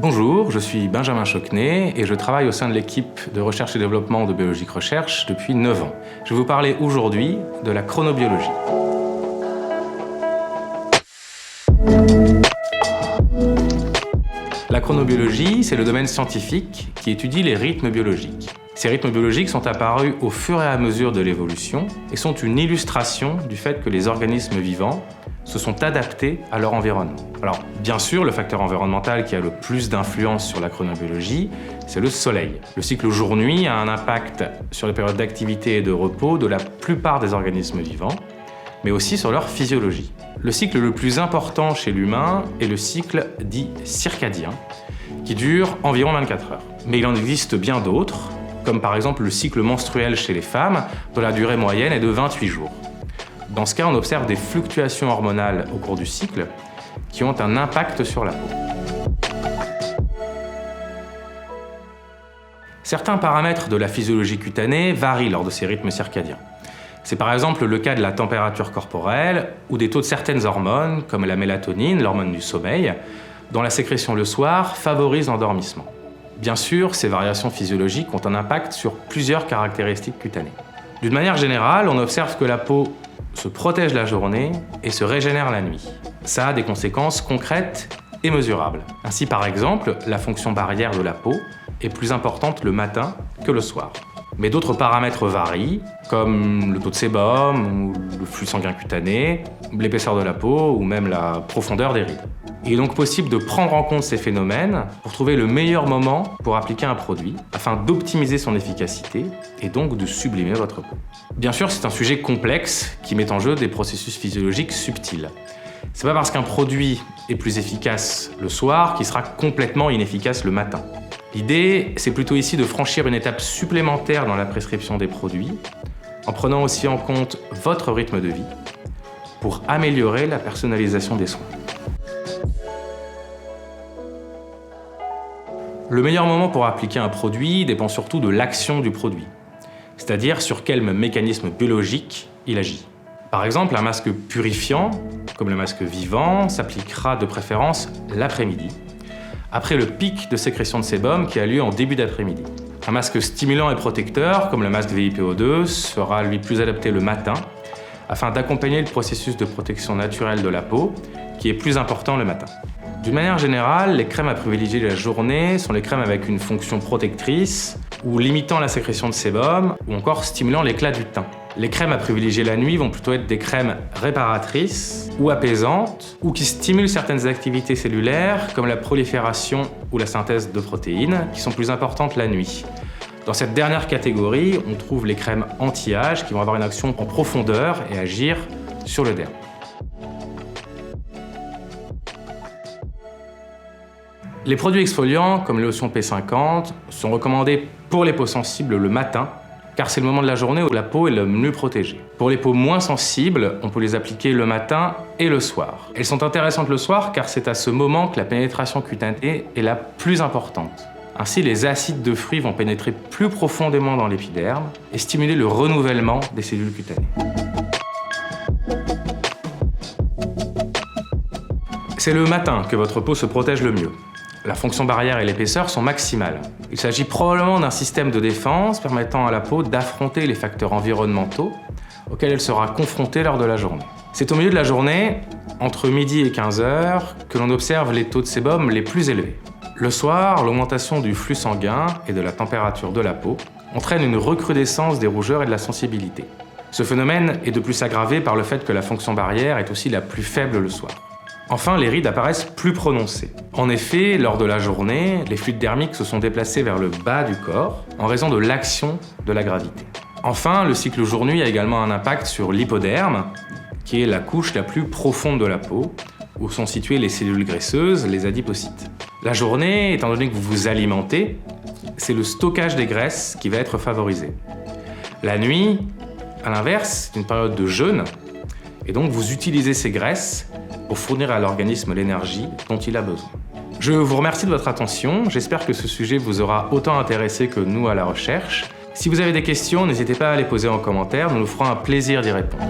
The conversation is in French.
Bonjour, je suis Benjamin Choquenet et je travaille au sein de l'équipe de recherche et développement de Biologique Recherche depuis 9 ans. Je vais vous parler aujourd'hui de la chronobiologie. La chronobiologie, c'est le domaine scientifique qui étudie les rythmes biologiques. Ces rythmes biologiques sont apparus au fur et à mesure de l'évolution et sont une illustration du fait que les organismes vivants se sont adaptés à leur environnement. Alors, bien sûr, le facteur environnemental qui a le plus d'influence sur la chronobiologie, c'est le soleil. Le cycle jour-nuit a un impact sur les périodes d'activité et de repos de la plupart des organismes vivants, mais aussi sur leur physiologie. Le cycle le plus important chez l'humain est le cycle dit circadien, qui dure environ 24 heures. Mais il en existe bien d'autres, comme par exemple le cycle menstruel chez les femmes, dont la durée moyenne est de 28 jours. Dans ce cas, on observe des fluctuations hormonales au cours du cycle qui ont un impact sur la peau. Certains paramètres de la physiologie cutanée varient lors de ces rythmes circadiens. C'est par exemple le cas de la température corporelle ou des taux de certaines hormones, comme la mélatonine, l'hormone du sommeil, dont la sécrétion le soir favorise l'endormissement. Bien sûr, ces variations physiologiques ont un impact sur plusieurs caractéristiques cutanées. D'une manière générale, on observe que la peau se protège la journée et se régénère la nuit. Ça a des conséquences concrètes et mesurables. Ainsi, par exemple, la fonction barrière de la peau est plus importante le matin que le soir. Mais d'autres paramètres varient, comme le taux de sébum, ou le flux sanguin cutané, l'épaisseur de la peau ou même la profondeur des rides. Il est donc possible de prendre en compte ces phénomènes pour trouver le meilleur moment pour appliquer un produit, afin d'optimiser son efficacité et donc de sublimer votre peau. Bien sûr, c'est un sujet complexe qui met en jeu des processus physiologiques subtils. C'est pas parce qu'un produit est plus efficace le soir qu'il sera complètement inefficace le matin. L'idée, c'est plutôt ici de franchir une étape supplémentaire dans la prescription des produits, en prenant aussi en compte votre rythme de vie, pour améliorer la personnalisation des soins. Le meilleur moment pour appliquer un produit dépend surtout de l'action du produit, c'est-à-dire sur quel mécanisme biologique il agit. Par exemple, un masque purifiant, comme le masque vivant, s'appliquera de préférence l'après-midi, après le pic de sécrétion de sébum qui a lieu en début d'après-midi. Un masque stimulant et protecteur, comme le masque VIPO2, sera lui plus adapté le matin, afin d'accompagner le processus de protection naturelle de la peau, qui est plus important le matin. D'une manière générale, les crèmes à privilégier la journée sont les crèmes avec une fonction protectrice, ou limitant la sécrétion de sébum, ou encore stimulant l'éclat du teint. Les crèmes à privilégier la nuit vont plutôt être des crèmes réparatrices ou apaisantes, ou qui stimulent certaines activités cellulaires, comme la prolifération ou la synthèse de protéines, qui sont plus importantes la nuit. Dans cette dernière catégorie, on trouve les crèmes anti-âge qui vont avoir une action en profondeur et agir sur le derme. Les produits exfoliants, comme les lotions P50, sont recommandés pour les peaux sensibles le matin, car c'est le moment de la journée où la peau est le mieux protégée. Pour les peaux moins sensibles, on peut les appliquer le matin et le soir. Elles sont intéressantes le soir car c'est à ce moment que la pénétration cutanée est la plus importante. Ainsi, les acides de fruits vont pénétrer plus profondément dans l'épiderme et stimuler le renouvellement des cellules cutanées. C'est le matin que votre peau se protège le mieux. La fonction barrière et l'épaisseur sont maximales. Il s'agit probablement d'un système de défense permettant à la peau d'affronter les facteurs environnementaux auxquels elle sera confrontée lors de la journée. C'est au milieu de la journée, entre midi et 15 heures, que l'on observe les taux de sébum les plus élevés. Le soir, l'augmentation du flux sanguin et de la température de la peau entraîne une recrudescence des rougeurs et de la sensibilité. Ce phénomène est de plus aggravé par le fait que la fonction barrière est aussi la plus faible le soir. Enfin, les rides apparaissent plus prononcées. En effet, lors de la journée, les fluides dermiques se sont déplacés vers le bas du corps en raison de l'action de la gravité. Enfin, le cycle jour-nuit a également un impact sur l'hypoderme, qui est la couche la plus profonde de la peau, où sont situées les cellules graisseuses, les adipocytes. La journée, étant donné que vous vous alimentez, c'est le stockage des graisses qui va être favorisé. La nuit, à l'inverse, c'est une période de jeûne, et donc vous utilisez ces graisses pour fournir à l'organisme l'énergie dont il a besoin. Je vous remercie de votre attention, j'espère que ce sujet vous aura autant intéressé que nous à la recherche. Si vous avez des questions, n'hésitez pas à les poser en commentaire, nous nous ferons un plaisir d'y répondre.